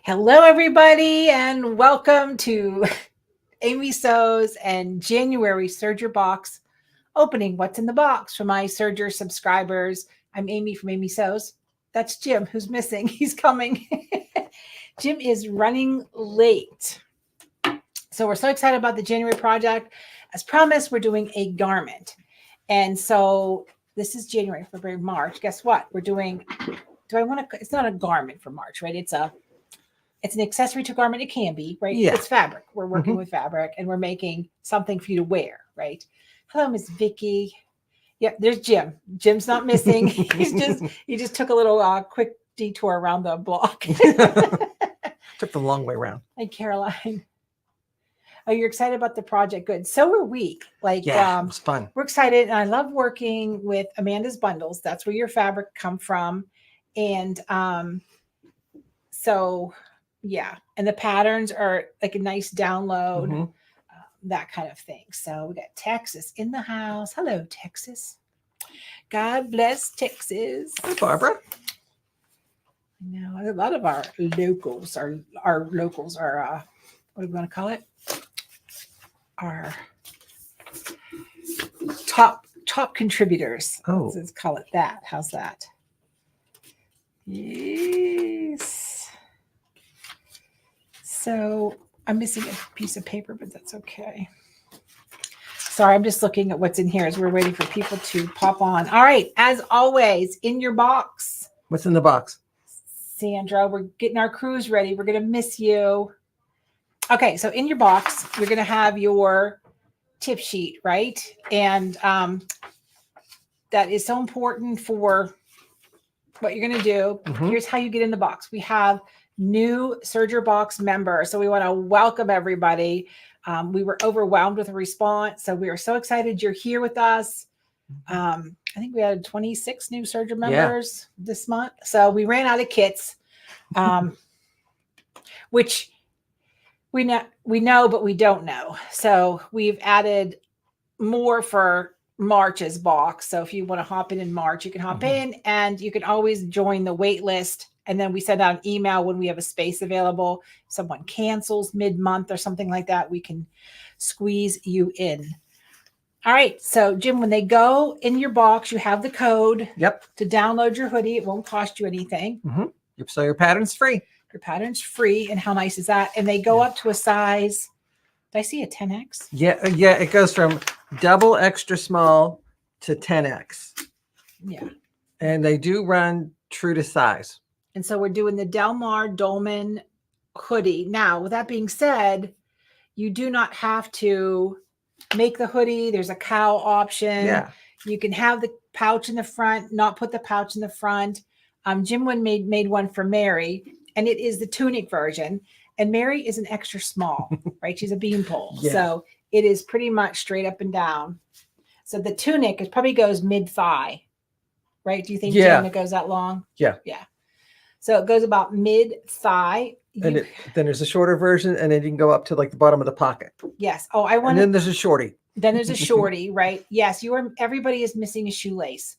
Hello, everybody, and welcome to Amy Sews and January Serger Box opening What's in the Box for my Serger subscribers. I'm Amy from Amy Sews. That's Jim, who's missing. He's coming. Jim is running late. So we're so excited about the January project. As promised, we're doing a garment. And so this is January, February, March. Guess what? We're doing, it's not a garment for March, right? It's an accessory to garment. It can be, right? Yeah. It's fabric. We're working with fabric and we're making something for you to wear, right? Hello, Miss Vicky. Yep, there's Jim. Jim's not missing. he just took a little quick detour around the block. Took the long way around. Hey, Caroline. Oh, you're excited about the project. Good. So are we. Like, yeah, it was fun. We're excited. And I love working with Amanda's bundles. That's where your fabric come from. And so yeah, and the patterns are like a nice download, that kind of thing. So we got Texas in the house. Hello, Texas. God bless Texas. Hi, Barbara. I know a lot of our locals are what do we want to call it? Our top contributors. Oh, Let's call it that. How's that? Yes. So I'm missing a piece of paper, but that's okay. Sorry, I'm just looking at what's in here as we're waiting for people to pop on. All right, as always, in your box. What's in the box? Sandra, we're getting our crews ready. We're going to miss you. Okay, so in your box, you're going to have your tip sheet, right? And that is so important for what you're going to do. Here's how you get in the box. We have new Serger Box members. So we want to welcome everybody. We were overwhelmed with a response. So we are so excited you're here with us. I think we had 26 new Serger members this month. So we ran out of kits, which we know, but we don't know. So we've added more for March's box. So if you want to hop in March, you can hop in and you can always join the wait list. And then we send out an email when we have a space available. If someone cancels mid-month or something like that, we can squeeze you in. All right. So Jim, when they go in your box, you have the code to download your hoodie. It won't cost you anything. So your pattern's free. Your pattern's free. And how nice is that? And they go up to a size. Did I see a 10X? Yeah. It goes from double extra small to 10X. Yeah. And they do run true to size. And so we're doing the Delmar Dolman hoodie. Now, with that being said, you do not have to make the hoodie. There's a cowl option. Yeah. You can have the pouch in the front, not put the pouch in the front. Jim made one for Mary, and it is the tunic version. And Mary is an extra small, right? She's a beanpole. Yeah. So it is pretty much straight up and down. So the tunic, it probably goes mid-thigh, right? Do you think, Jim, it goes that long? Yeah. Yeah. So it goes about mid-thigh. And then there's a shorter version, and then you can go up to like the bottom of the pocket. Yes. Oh, And then there's a shorty. Then there's a shorty, right? Yes. Everybody is missing a shoelace.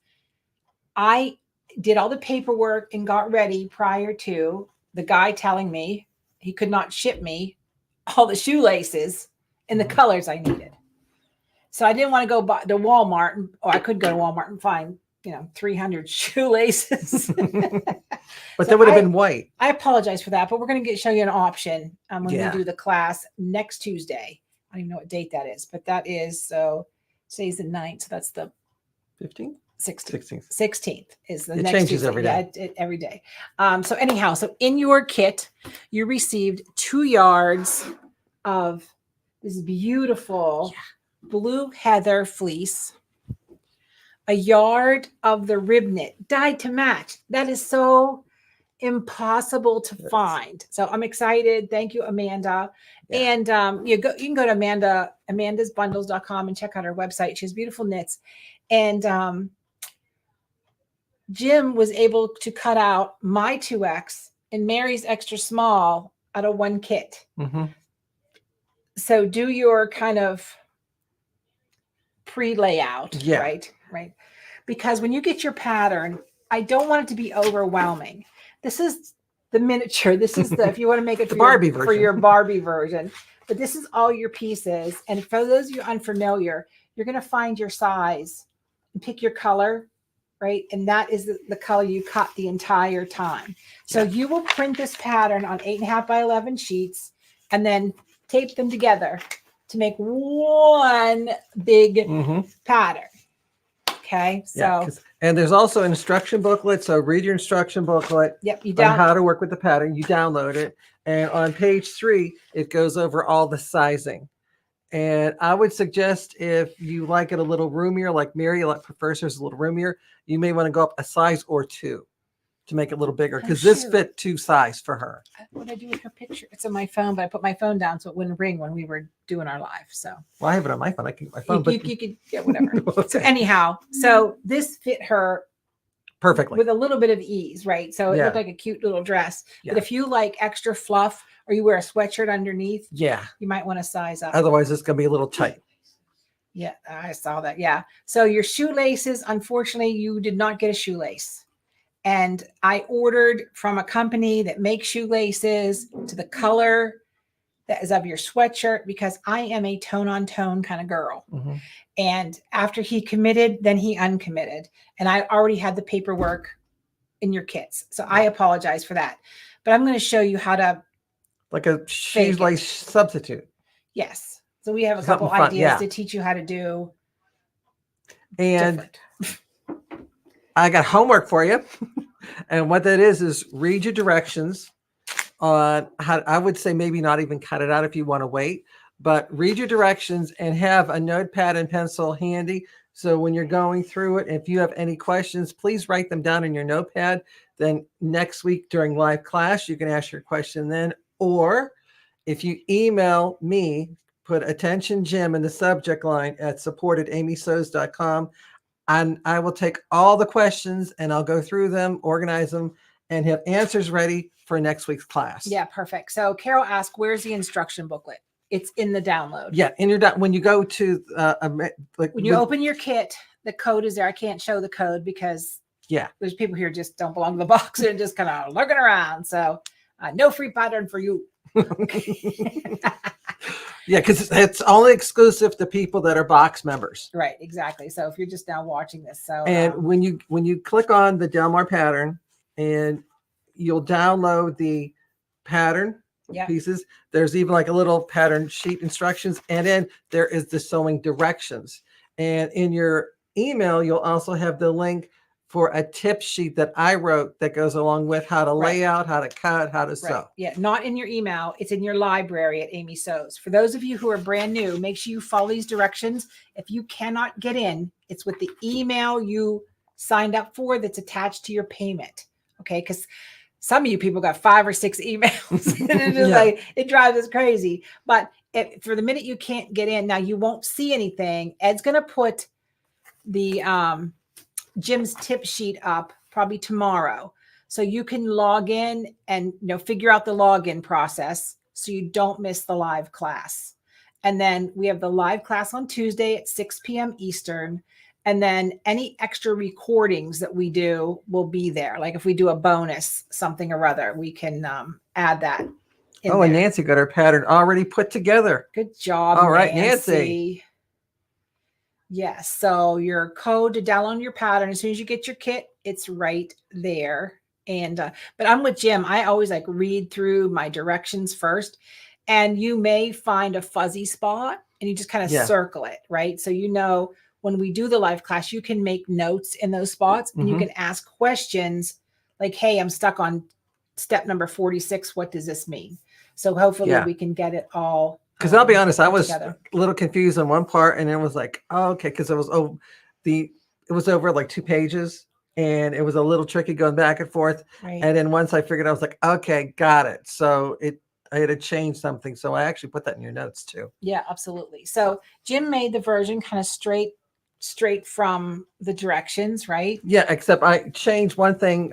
I did all the paperwork and got ready prior to the guy telling me he could not ship me all the shoelaces in the colors I needed. So I didn't want to go to Walmart. I could go to Walmart and find 300 shoelaces. But that would have been white. I apologize for that, but we're going to show you an option when we do the class next Tuesday. I don't even know what date that is, but that is, so today's the 9th. So that's the 15th? 16th. 16th is the next next changes Tuesday. every day. Yeah, every day. So anyhow, so in your kit, you received 2 yards of this beautiful blue heather fleece, a yard of the rib knit dyed to match. That is so impossible to find. So I'm excited. Thank you, Amanda. And you can go to amandasbundles.com and check out her website. She has beautiful knits. And Jim was able to cut out my 2X and Mary's extra small out of one kit. So do your kind of pre-layout, right? Because when you get your pattern, I don't want it to be overwhelming. This is the miniature. This is the, if you want to make it The for Barbie for version. your Barbie version. But this is all your pieces. And for those of you unfamiliar, you're going to find your size and pick your color, right? And that is the color you cut the entire time. So you will print this pattern on 8.5 by 11 sheets and then tape them together to make one big pattern. Okay, so and there's also an instruction booklet. So read your instruction booklet. Yep, you on how to work with the pattern. You download it, and on page 3, it goes over all the sizing. And I would suggest if you like it a little roomier, like Mary prefers hers a little roomier, you may want to go up a size or 2 to make it a little bigger, because this fit 2 size for her. What did I do with her picture? It's on my phone, but I put my phone down so it wouldn't ring when we were doing our live. So well, I have it on my phone. I can my phone. You could get whatever. Okay. So anyhow, so this fit her perfectly with a little bit of ease, right? So it looked like a cute little dress. Yeah. But if you like extra fluff or you wear a sweatshirt underneath, you might want to size up. Otherwise, it's going to be a little tight. Yeah, I saw that. Yeah. So your shoelaces, unfortunately, you did not get a shoelace. And I ordered from a company that makes shoelaces to the color that is of your sweatshirt, because I am a tone on tone kind of girl. And after he committed, then he uncommitted. And I already had the paperwork in your kits. So I apologize for that. But I'm going to show you how to. Like a shoelace substitute. Yes. So we have a couple ideas to teach you how to do. And I got homework for you. And what that is read your directions on how, I would say maybe not even cut it out if you want to wait, but read your directions and have a notepad and pencil handy. So when you're going through it, if you have any questions, please write them down in your notepad. Then next week during live class, you can ask your question then. Or if you email me, put attention Jim in the subject line at support@amysews.com. And I will take all the questions and I'll go through them, organize them, and have answers ready for next week's class. Yeah, perfect. So Carol asked, where's the instruction booklet? It's in the download. Yeah, in your when you go to when you open your kit, the code is there. I can't show the code because there's people here just don't belong to the box and just kind of lurking around. So no free pattern for you. Yeah, because it's only exclusive to people that are box members. Right, exactly. So if you're just now watching this, so and when you click on the Delmar pattern, and you'll download the pattern pieces. There's even like a little pattern sheet instructions, and then there is the sewing directions. And in your email, you'll also have the link for a tip sheet that I wrote that goes along with how to lay out, how to cut, how to sew. Yeah, not in your email. It's in your library at Amy Sews. For those of you who are brand new, make sure you follow these directions. If you cannot get in, it's with the email you signed up for that's attached to your payment. Okay, because some of you people got 5 or 6 emails. And it's just like, it drives us crazy. But for the minute you can't get in, now you won't see anything. Ed's going to put the Jim's tip sheet up probably tomorrow, so you can log in and figure out the login process so you don't miss the live class. And then we have the live class on Tuesday at 6 p.m. Eastern. And then any extra recordings that we do will be there. Like if we do a bonus something or other, we can add that in there. And Nancy got her pattern already put together. Good job. All right, Nancy. Yes. So your code to download your pattern, as soon as you get your kit, it's right there. And but I'm with Jim. I always read through my directions first, and you may find a fuzzy spot and you just kind of circle it, right? So when we do the live class, you can make notes in those spots, and you can ask questions like, hey, I'm stuck on step number 46. What does this mean? So hopefully we can get it all. Because I'll be honest, I was a little confused on one part, and it was like, oh, okay, because it was over like 2 pages, and it was a little tricky going back and forth. Right. And then once I figured, I was like, okay, got it. So I had to change something. So I actually put that in your notes too. Yeah, absolutely. So Jim made the version kind of straight from the directions, right? Yeah, except I changed one thing.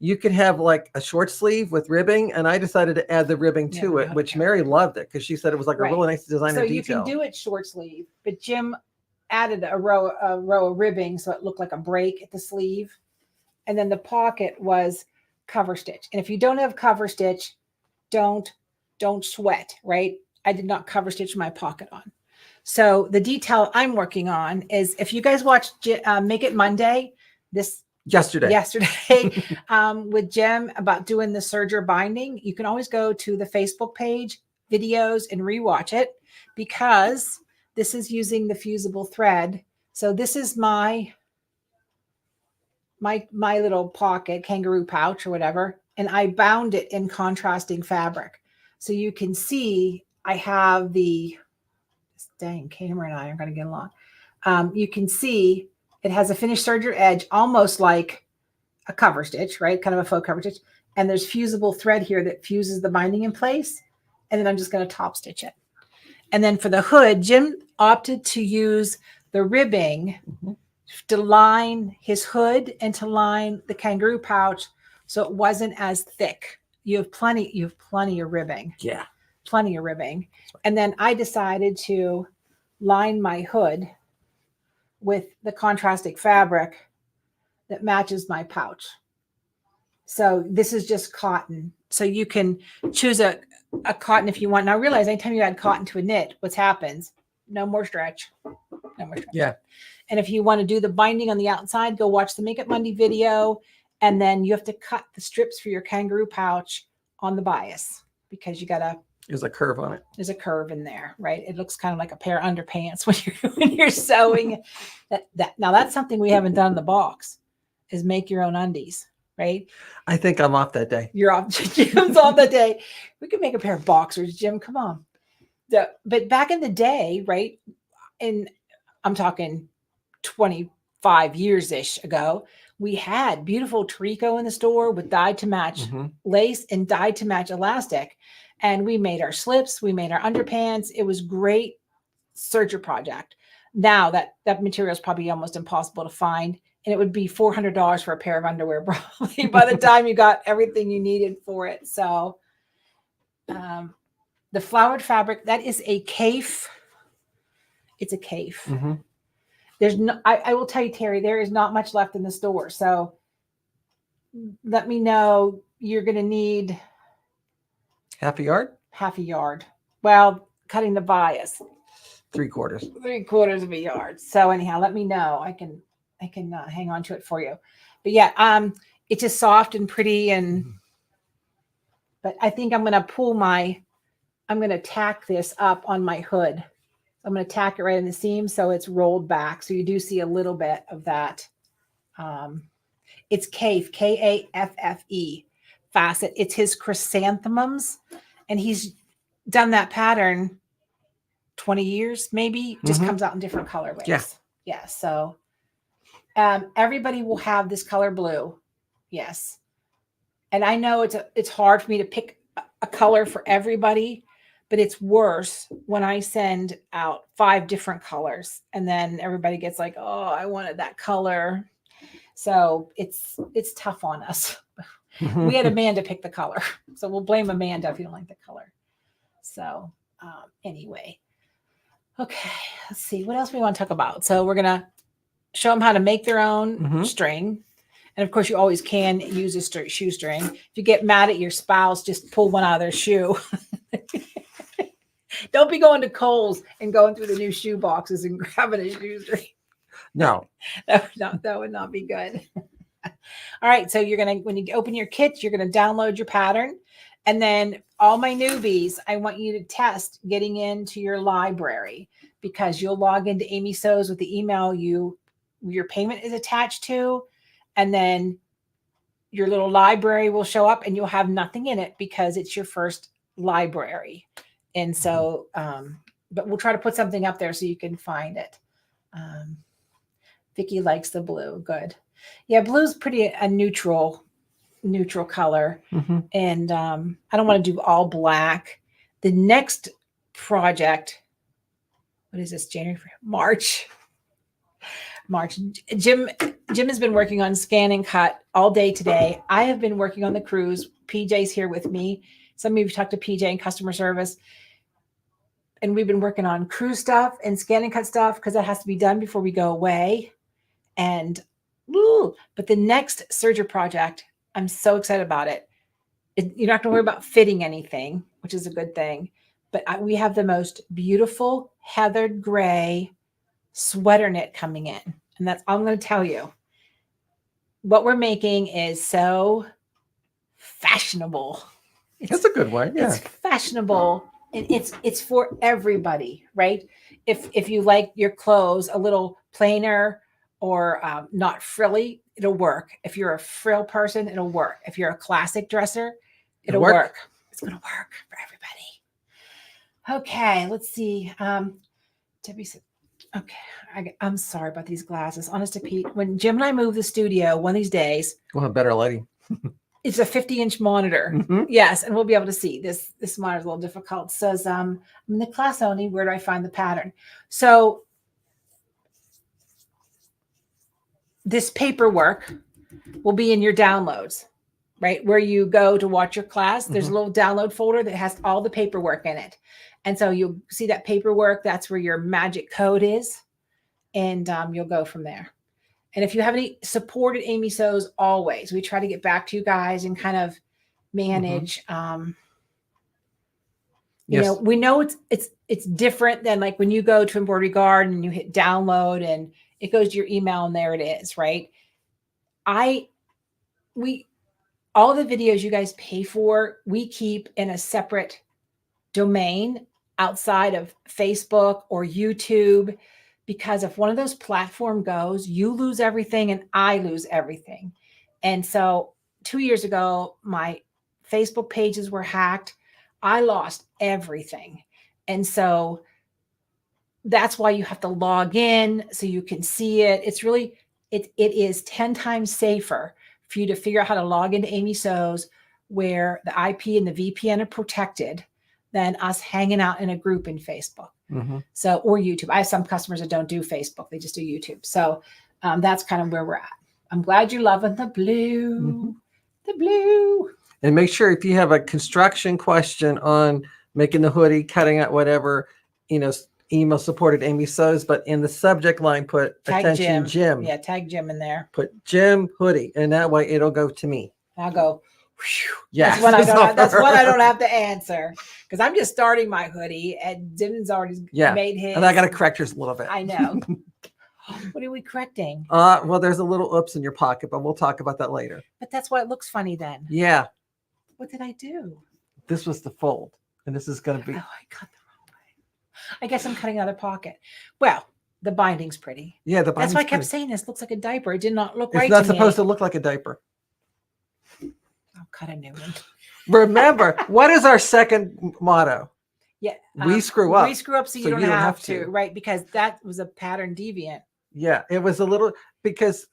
You could have like a short sleeve with ribbing, and I decided to add the ribbing to it, which Mary loved it because she said it was like a really nice design and detail. So you can do it short sleeve, but Jim added a row of ribbing so it looked like a break at the sleeve, and then the pocket was cover stitch. And if you don't have cover stitch, don't sweat, right? I did not cover stitch my pocket on. So the detail I'm working on is, if you guys watched Make It Monday, yesterday with Jim about doing the serger binding, you can always go to the Facebook page videos and rewatch it, because this is using the fusible thread. So this is my little pocket, kangaroo pouch or whatever, and I bound it in contrasting fabric. So you can see I have this dang camera and I are going to get along. You can see it has a finished serger edge, almost like a cover stitch, right? Kind of a faux cover stitch. And there's fusible thread here that fuses the binding in place. And then I'm just going to top stitch it. And then for the hood, Jim opted to use the ribbing to line his hood and to line the kangaroo pouch, so it wasn't as thick. You have plenty of ribbing. Yeah. Plenty of ribbing. And then I decided to line my hood with the contrasting fabric that matches my pouch. So this is just cotton. So you can choose a cotton if you want. Now realize anytime you add cotton to a knit, what happens? No more stretch. No more stretch. Yeah. And if you want to do the binding on the outside, go watch the Make It Monday video. And then you have to cut the strips for your kangaroo pouch on the bias, because you got to, There's a curve on it. there's a curve in there, right? It looks kind of like a pair of underpants when you're sewing. Now that's something we haven't done in the box, is make your own undies, right? I think I'm off that day. You're off. Jim's off that day. We could make a pair of boxers, Jim. Come on. But back in the day, right? And I'm talking 25 years-ish ago, we had beautiful tricot in the store with dyed to match lace and dyed to match elastic. And we made our slips, we made our underpants. It was great serger project. Now that material is probably almost impossible to find. And it would be $400 for a pair of underwear, probably, by the time you got everything you needed for it. So the flowered fabric, that is a caif. It's a caif. There's no, I will tell you, Terry, there is not much left in the store. So let me know. You're going to need half a yard. Half a yard. Well, cutting the bias. 3/4. 3/4 of a yard. So anyhow, let me know. I can hang on to it for you. But yeah, it's just soft and pretty. But I think I'm going to I'm going to tack this up on my hood. I'm going to tack it right in the seam so it's rolled back. So you do see a little bit of that. It's Kafe, Kaffe facet. It's his chrysanthemums. And he's done that pattern 20 years, maybe. Just comes out in different colorways. Yeah. Yeah. So everybody will have this color blue. Yes. And I know it's hard for me to pick a color for everybody, but it's worse when I send out 5 different colors and then everybody gets like, oh, I wanted that color. So it's tough on us. We had Amanda pick the color. So we'll blame Amanda if you don't like the color. So anyway, okay, let's see what else we want to talk about. So we're going to show them how to make their own string. And of course, you always can use a shoestring. If you get mad at your spouse, just pull one out of their shoe. Don't be going to Kohl's and going through the new shoe boxes and grabbing a shoestring. No. That would not be good. All right. So when you open your kits, you're going to download your pattern. And then all my newbies, I want you to test getting into your library, because you'll log into Amy Sews with the email your payment is attached to. And then your little library will show up and you'll have nothing in it because it's your first library. And so, but we'll try to put something up there so you can find it. Vicki likes the blue. Good. Yeah. Blue's pretty a neutral color. And I don't want to do all black. The next project, what is this? March. Jim has been working on scan and cut all day today. I have been working on the cruise. PJ's here with me. Some of you talked to PJ in customer service. And we've been working on cruise stuff and scan and cut stuff because that has to be done before we go away. But the next serger project I'm so excited about it. You're not going to worry about fitting anything, which is a good thing. But we have the most beautiful heathered gray sweater knit coming in. And that's all I'm going to tell you. What we're making is so fashionable. That's a good one. Yeah. It's fashionable, and it's for everybody, right? If you like your clothes a little plainer or not frilly, it'll work. If you're a frill person, it'll work. If you're a classic dresser, it'll work. It's going to work for everybody. Okay, let's see. Debbie said, okay, I'm sorry about these glasses. Honest to Pete, when Jim and I move the studio one of these days, we'll have better lighting. It's a 50-inch monitor. Mm-hmm. Yes, and we'll be able to see. This monitor is a little difficult. It says, I'm in the class only. Where do I find the pattern? So this paperwork will be in your downloads, right? Where you go to watch your class. There's a little download folder that has all the paperwork in it. And so you'll see that paperwork. That's where your magic code is. And you'll go from there. And if you have any supported Amy Sews, always, we try to get back to you guys and kind of manage. You know, we know it's different than like when you go to Embroidery Garden and you hit download and it goes to your email and there it is, right? All the videos you guys pay for, we keep in a separate domain outside of Facebook or YouTube. Because if one of those platforms goes, you lose everything and I lose everything. And so 2 years ago, my Facebook pages were hacked. I lost everything. And so that's why you have to log in so you can see it. It's really, it is 10 times safer for you to figure out how to log into Amy Sews where the IP and the VPN are protected than us hanging out in a group in Facebook. So, or YouTube. I have some customers that don't do Facebook. They just do YouTube. So that's kind of where we're at. I'm glad you're loving the blue, the blue. And make sure if you have a construction question on making the hoodie, cutting out whatever, email supported Amy Sews, but in the subject line, put tag attention Jim. Yeah, tag Jim in there. Put Jim hoodie. And that way it'll go to me. I'll go. Yes, that's one I don't have to answer because I'm just starting my hoodie and Jim's already made his. And I got to correct yours a little bit. I know. What are we correcting? Well, there's a little oops in your pocket, but we'll talk about that later. But that's why it looks funny then. Yeah. What did I do? This was the fold, and this is going to be. Oh, I cut the wrong way. I guess I'm cutting another pocket. Well, the binding's pretty. Yeah, the binding's That's why I kept saying this looks like a diaper. It did not look right. It's not supposed to look like a diaper. I'll cut a new one. Remember, what is our second motto? Yeah. We screw up. We screw up so you don't have to. Right. Because that was a pattern deviant. Yeah. It was a little, because.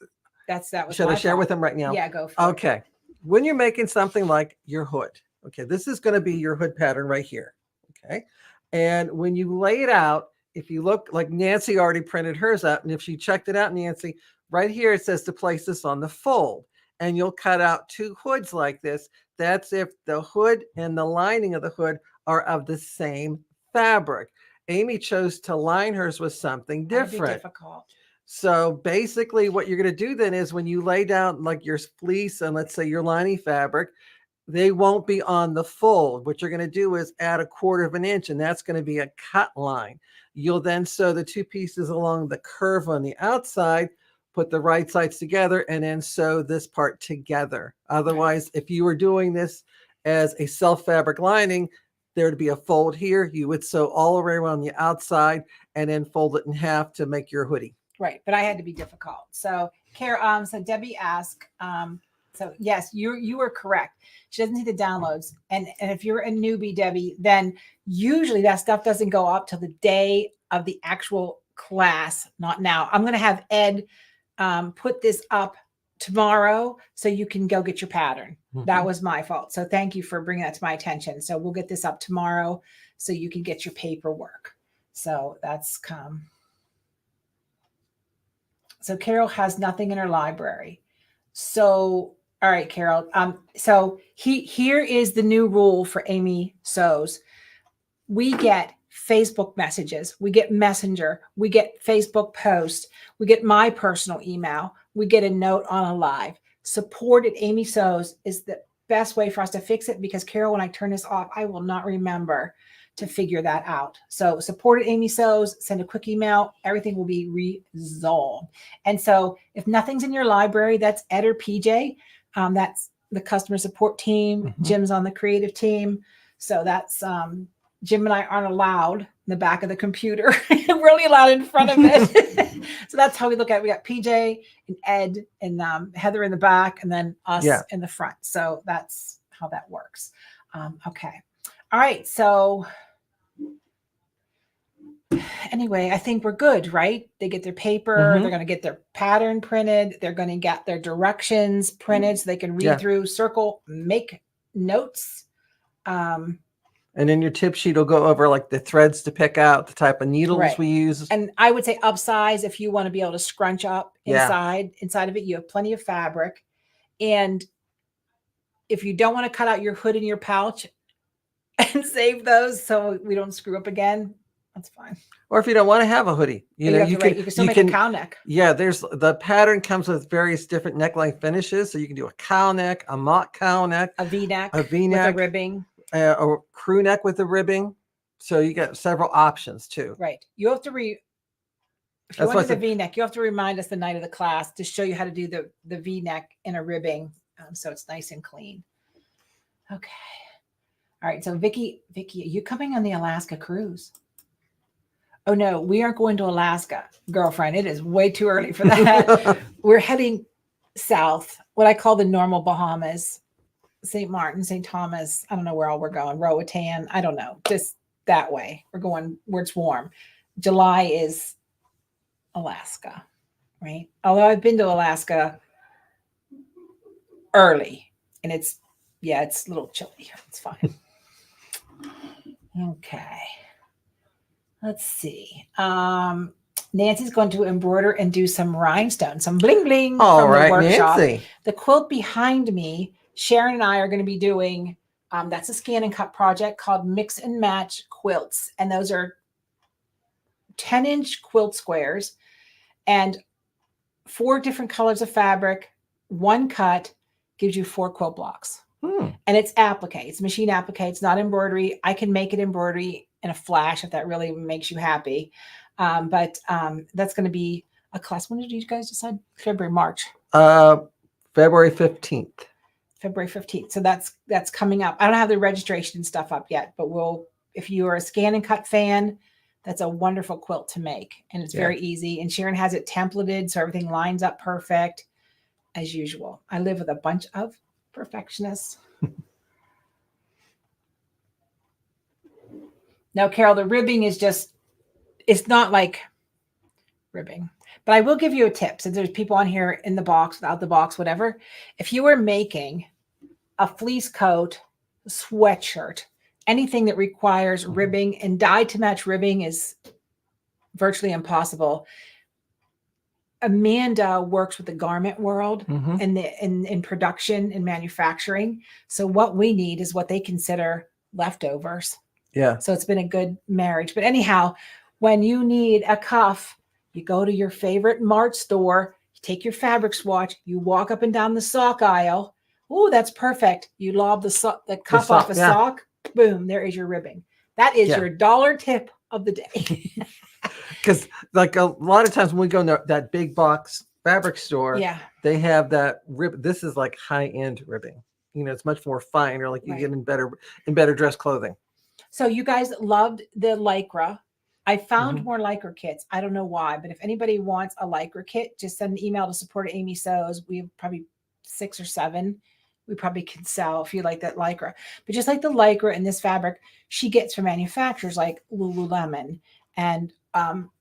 That was Should I share with them right now? Yeah, go for it. Okay. When you're making something like your hood, okay, this is going to be your hood pattern right here. Okay. And when you lay it out, if you look like Nancy already printed hers out, and if she checked it out, Nancy, right here, it says to place this on the fold. And you'll cut out 2 hoods like this. That's if the hood and the lining of the hood are of the same fabric. Amy chose to line hers with something different. That'd be difficult. So basically what you're going to do then is when you lay down like your fleece and let's say your lining fabric, they won't be on the fold. What you're going to do is add 1/4 of an inch, and that's going to be a cut line. You'll then sew the 2 pieces along the curve on the outside, put the right sides together, and then sew this part together. Otherwise, if you were doing this as a self fabric lining, there'd be a fold here. You would sew all the way around the outside and then fold it in half to make your hoodie. Right. But I had to be difficult. So so Debbie asked, so yes, you are correct. She doesn't need the downloads. And if you're a newbie, Debbie, then usually that stuff doesn't go up till the day of the actual class. Not now. I'm going to have Ed put this up tomorrow so you can go get your pattern. That was my fault. So thank you for bringing that to my attention. So we'll get this up tomorrow so you can get your paperwork. So that's come. So Carol has nothing in her library. So, all right, Carol. So here is the new rule for Amy Sews. We get Facebook messages, we get Messenger, we get Facebook posts, we get my personal email, we get a note on a live. support at Amy Sews is the best way for us to fix it, because Carol, when I turn this off, I will not remember to figure that out. So support at Amy Sews, send a quick email, everything will be resolved. And so if nothing's in your library, that's Ed or PJ. That's the customer support team. Jim's on the creative team. So that's Jim and I aren't allowed in the back of the computer. We're only allowed in front of it. So that's how we look at it. We got PJ and Ed and Heather in the back, and then us in the front. So that's how that works. Okay. All right. So anyway, I think we're good, right? They get their paper, they're going to get their pattern printed, they're going to get their directions printed so they can read through, circle, make notes. And then your tip sheet will go over like the threads to pick out, the type of needles we use. And I would say upsize if you want to be able to scrunch up inside of it. You have plenty of fabric. And if you don't want to cut out your hood and your pouch and save those so we don't screw up again, that's fine. Or if you don't want to have a hoodie, you can still make a cow neck. Yeah, the pattern comes with various different neckline finishes. So you can do a cow neck, a mock cow neck, a V-neck, with a ribbing. A crew neck with a ribbing. So you get several options too. Right. You have to if you want to do the V-neck, you have to remind us the night of the class to show you how to do the V-neck in a ribbing. So it's nice and clean. Okay. All right. So Vicky, are you coming on the Alaska cruise? Oh no, we aren't going to Alaska, girlfriend. It is way too early for that. We're heading south, what I call the normal Bahamas. St. Martin, St. Thomas, I don't know where all we're going, Roatan, I don't know, just that way. We're going where it's warm. July is Alaska, right? Although I've been to Alaska early, and it's a little chilly. It's fine. Okay. Let's see. Nancy's going to embroider and do some rhinestones, some bling bling from the workshop. Nancy. The quilt behind me, Sharon and I are going to be doing, that's a scan and cut project called Mix and Match Quilts. And those are 10-inch quilt squares and 4 different colors of fabric. One cut gives you 4 quilt blocks. And it's applique. It's machine applique. It's not embroidery. I can make it embroidery in a flash if that really makes you happy. But that's going to be a class. When did you guys decide? February, March? February 15th. February 15th. So that's coming up. I don't have the registration stuff up yet, but if you are a scan and cut fan, that's a wonderful quilt to make. And it's very easy. And Sharon has it templated, so everything lines up perfect as usual. I live with a bunch of perfectionists. Now, Carol, the ribbing is it's not like ribbing, but I will give you a tip. Since there's people on here in the box, without the box, whatever. If you were making a fleece coat, sweatshirt, anything that requires ribbing, and dye to match ribbing is virtually impossible. Amanda works with the garment world and in production and manufacturing. So what we need is what they consider leftovers. Yeah. So it's been a good marriage. But anyhow, when you need a cuff, you go to your favorite Mart store, you take your fabric swatch, you walk up and down the sock aisle. Oh, that's perfect. You lob the cuff off a sock. Boom, there is your ribbing. That is your dollar tip of the day. Because like a lot of times when we go in that big box fabric store, they have that rib. This is like high-end ribbing. You know, it's much more finer, like you get in better dress clothing. So you guys loved the Lycra. I found more Lycra kits. I don't know why, but if anybody wants a Lycra kit, just send an email to support at Amy Sews. We have probably 6 or 7. We probably can sell if you like that Lycra. But just like the Lycra and this fabric, she gets from manufacturers like Lululemon and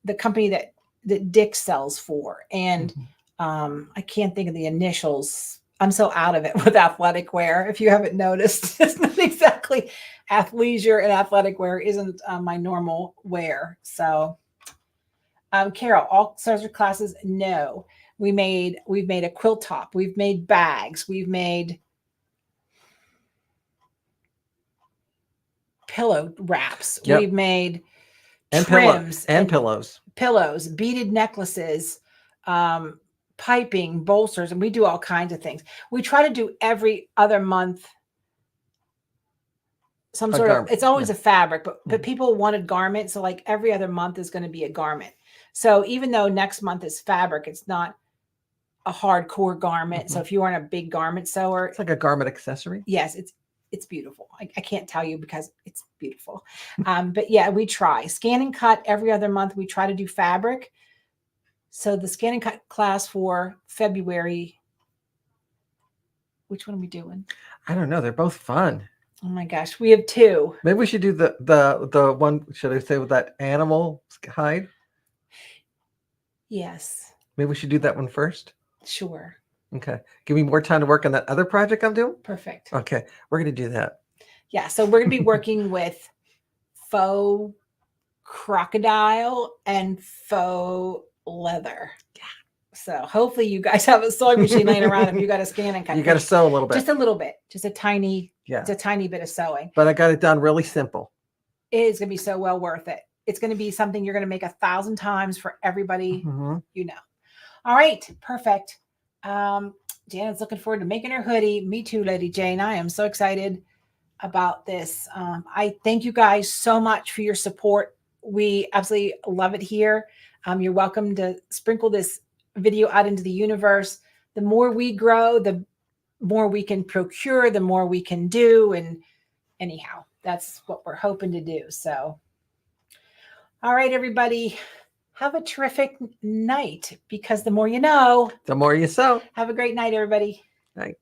the company that Dick sells for. And I can't think of the initials. I'm so out of it with athletic wear. If you haven't noticed, it's not exactly athleisure, and athletic wear isn't my normal wear. So, Carol, all Serger classes? No. We've made a quilt top. We've made bags. We've made pillow wraps. We've made trims and pillows, beaded necklaces, piping, bolsters, and we do all kinds of things. We try to do every other month some sort of, it's always a fabric, but people wanted garments. So like every other month is going to be a garment. So even though next month is fabric, it's not a hardcore garment. So if you aren't a big garment sewer, it's like a garment accessory. Yes, it's beautiful. I can't tell you because it's beautiful. But yeah, we try scan and cut every other month. We try to do fabric. So the scan and cut class for February, which one are we doing? I don't know. They're both fun. Oh my gosh, we have 2. Maybe we should do the one, should I say, with that animal hide? Yes. Maybe we should do that one first. Sure. Okay. Give me more time to work on that other project I'm doing. Perfect. Okay. We're going to do that. Yeah. So we're going to be working with faux crocodile and faux leather. Yeah. So hopefully you guys have a sewing machine laying around if you got to scan and cut. You got to sew a little bit. Just a little bit. Just a tiny, yeah. It's a tiny bit of sewing. But I got it done really simple. It is going to be so well worth it. It's going to be something you're going to make 1,000 times for everybody you know. All right. Perfect. Janet's looking forward to making her hoodie. Me too, Lady Jane. I am so excited about this. I thank you guys so much for your support. We absolutely love it here. You're welcome to sprinkle this video out into the universe. The more we grow, the more we can procure, the more we can do. And anyhow, that's what we're hoping to do. So, all right, everybody, have a terrific night, because the more you know, the more you sew. Have a great night, everybody. Night.